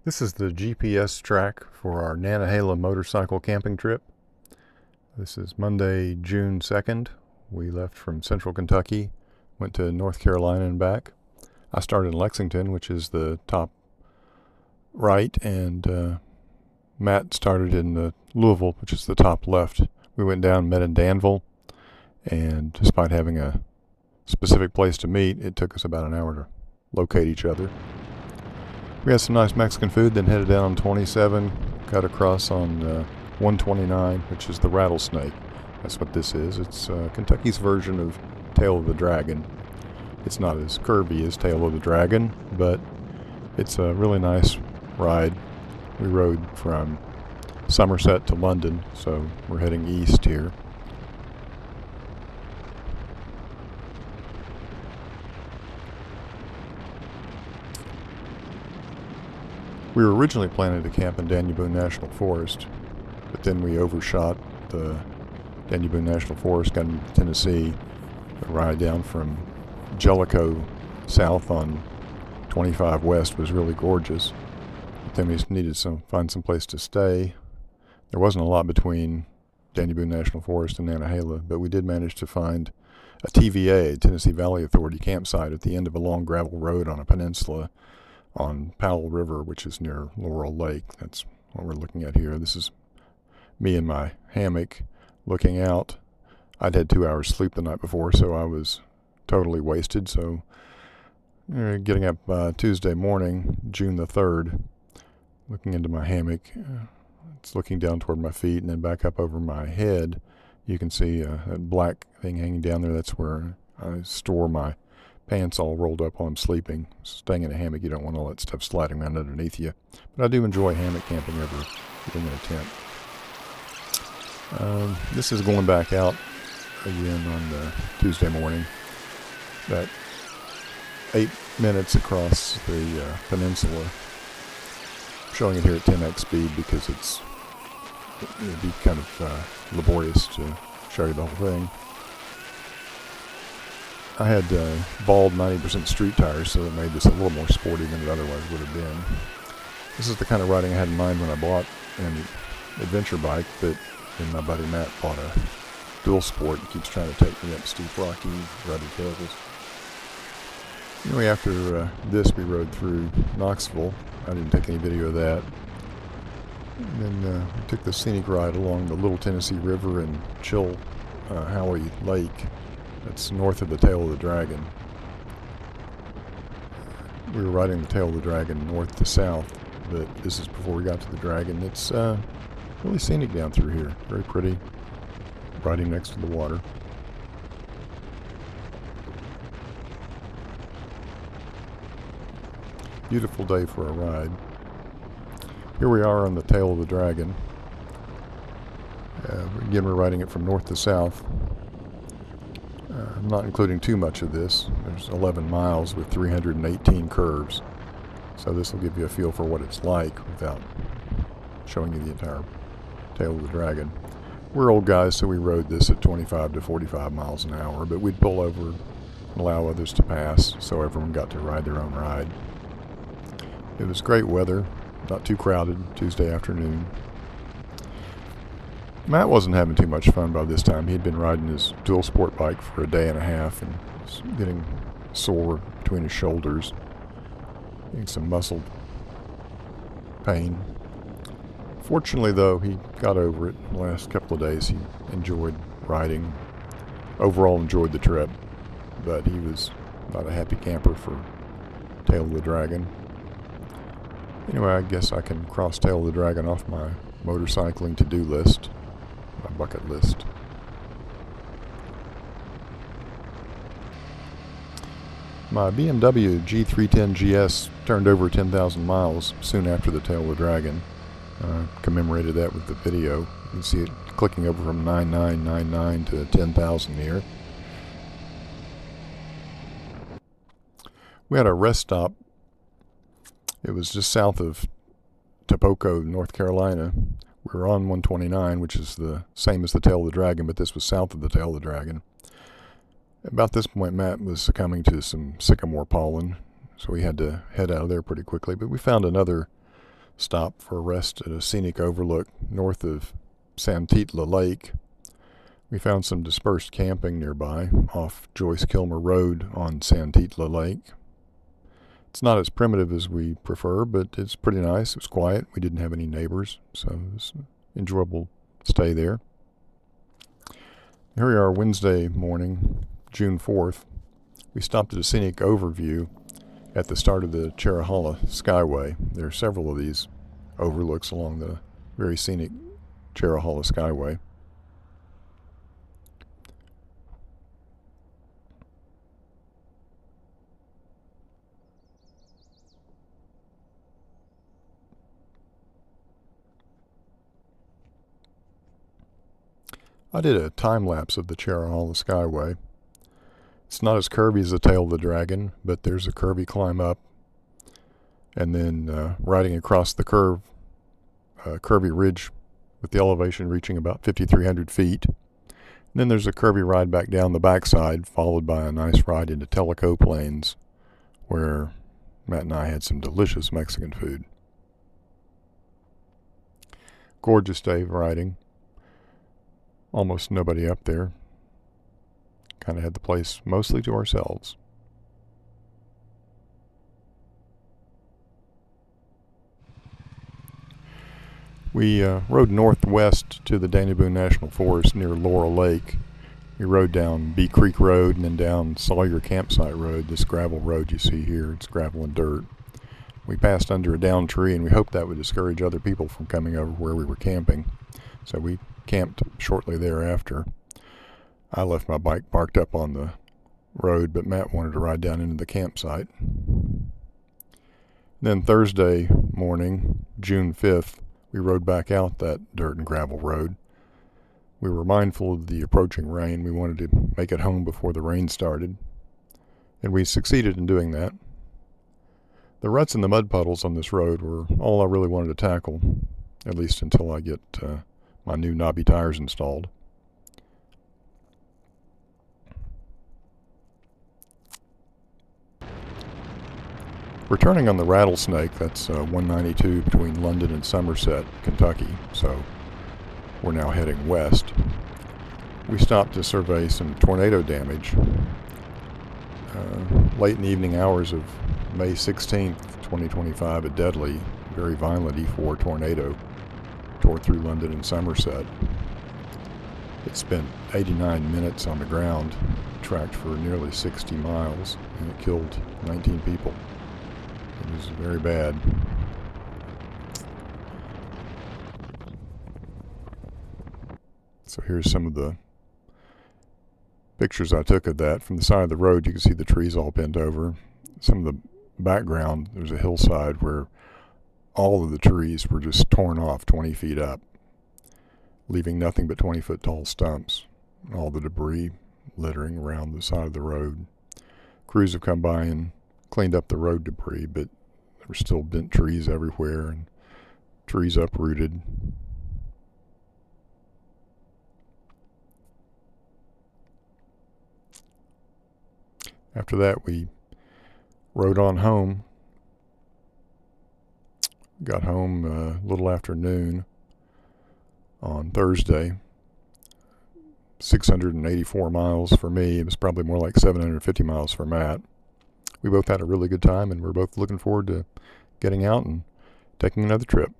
This is the GPS track for our Nantahala motorcycle camping trip. This is Monday, June 2nd. We left from central Kentucky, went to North Carolina and back. I started in Lexington, which is the top right, and Matt started in Louisville, which is the top left. We went down, met in Danville, and despite having a specific place to meet, it took us about an hour to locate each other. We had some nice Mexican food, then headed down on 27, got across on 129, which is the Rattlesnake. That's what this is. It's Kentucky's version of Tail of the Dragon. It's not as curvy as Tail of the Dragon, but it's a really nice ride. We rode from Somerset to London, so we're heading east here. We were originally planning to camp in Danube National Forest, but then we overshot the Danube National Forest, got into Tennessee. The ride down from Jellicoe south on 25 West was really gorgeous. But then we needed to find some place to stay. There wasn't a lot between Danube National Forest and Nantahala, but we did manage to find a TVA, Tennessee Valley Authority campsite at the end of a long gravel road on a peninsula on Powell River, which is near Laurel Lake. That's what we're looking at here. This is me in my hammock looking out. I'd had 2 hours sleep the night before, so I was totally wasted. So getting up Tuesday morning, June the 3rd, looking into my hammock, it's looking down toward my feet and then back up over my head. You can see that black thing hanging down there. That's where I store my pants all rolled up while I'm sleeping. Staying in a hammock, you don't want all that stuff sliding around underneath you. But I do enjoy hammock camping over getting in a tent. This is going back out again on the Tuesday morning. About 8 minutes across the peninsula. I'm showing it here at 10x speed because it'd be kind of laborious to show you the whole thing. I had bald 90% street tires, so it made this a little more sporty than it otherwise would have been. This is the kind of riding I had in mind when I bought an adventure bike, but then my buddy Matt bought a dual sport and keeps trying to take me up steep, rocky, rugged hills. Anyway, after this, we rode through Knoxville. I didn't take any video of that. And then we took the scenic ride along the Little Tennessee River and Cherohala Lake. That's north of the Tail of the Dragon. We were riding the Tail of the Dragon north to south, but this is before we got to the Dragon. It's really scenic down through here. Very pretty. Riding next to the water. Beautiful day for a ride. Here we are on the Tail of the Dragon. Again, we're riding it from north to south. I'm not including too much of this. There's 11 miles with 318 curves. So this will give you a feel for what it's like without showing you the entire Tail of the Dragon. We're old guys, so we rode this at 25 to 45 miles an hour, but we'd pull over and allow others to pass so everyone got to ride their own ride. It was great weather, not too crowded, Tuesday afternoon. Matt wasn't having too much fun by this time. He'd been riding his dual sport bike for a day and a half and was getting sore between his shoulders, getting some muscle pain. Fortunately, though, he got over it. The last couple of days he enjoyed riding, overall enjoyed the trip, but he was not a happy camper for Tail of the Dragon. Anyway, I guess I can cross Tail of the Dragon off my motorcycling to-do list, my bucket list. My BMW G310 GS turned over 10,000 miles soon after the Tail of the Dragon. Commemorated that with the video. You can see it clicking over from 9999 to 10,000 here. We had a rest stop. It was just south of Topeka, North Carolina. We were on 129, which is the same as the Tail of the Dragon, but this was south of the Tail of the Dragon. About this point, Matt was succumbing to some sycamore pollen, so we had to head out of there pretty quickly. But we found another stop for a rest at a scenic overlook north of Nantahala Lake. We found some dispersed camping nearby off Joyce Kilmer Road on Nantahala Lake. It's not as primitive as we prefer, but it's pretty nice. It was quiet. We didn't have any neighbors, so it was an enjoyable stay there. Here we are Wednesday morning, June 4th. We stopped at a scenic overview at the start of the Cherohala Skyway. There are several of these overlooks along the very scenic Cherohala Skyway. I did a time lapse of the Cherohala Skyway. It's not as curvy as the tail of the dragon, but there's a curvy climb up, and then riding across the curvy ridge with the elevation reaching about 5,300 feet. And then there's a curvy ride back down the backside, followed by a nice ride into Tellico Plains, where Matt and I had some delicious Mexican food. Gorgeous day of riding. Almost nobody up there. Kind of had the place mostly to ourselves. We rode northwest to the Danube National Forest near LaurelLake. We rode down Bee Creek Road and then down Sawyer Campsite Road, this gravel road you see here. It's gravel and dirt. We passed under a downed tree, and we hoped that would discourage other people from coming over where we were camping. So we camped shortly thereafter. I left my bike parked up on the road, but Matt wanted to ride down into the campsite. Then Thursday morning, June 5th, we rode back out that dirt and gravel road. We were mindful of the approaching rain. We wanted to make it home before the rain started, and we succeeded in doing that. The ruts and the mud puddles on this road were all I really wanted to tackle, at least until I get my new knobby tires installed. Returning on the Rattlesnake, that's 192 between London and Somerset, Kentucky, so we're now heading west. We stopped to survey some tornado damage. Late in the evening hours of May 16th, 2025, a deadly, very violent E4 tornado tore through London and Somerset. It spent 89 minutes on the ground, tracked for nearly 60 miles, and it killed 19 people. It was very bad. So here's some of the pictures I took of that. From the side of the road, you can see the trees all bent over. Some of the background, there's a hillside where all of the trees were just torn off 20 feet up, leaving nothing but 20-foot tall stumps. All the debris littering around the side of the road. Crews have come by and cleaned up the road debris, but there were still bent trees everywhere and trees uprooted. After that, we rode on home. Got home a little after noon on Thursday. 684 miles for me. It was probably more like 750 miles for Matt. We both had a really good time, and we're both looking forward to getting out and taking another trip.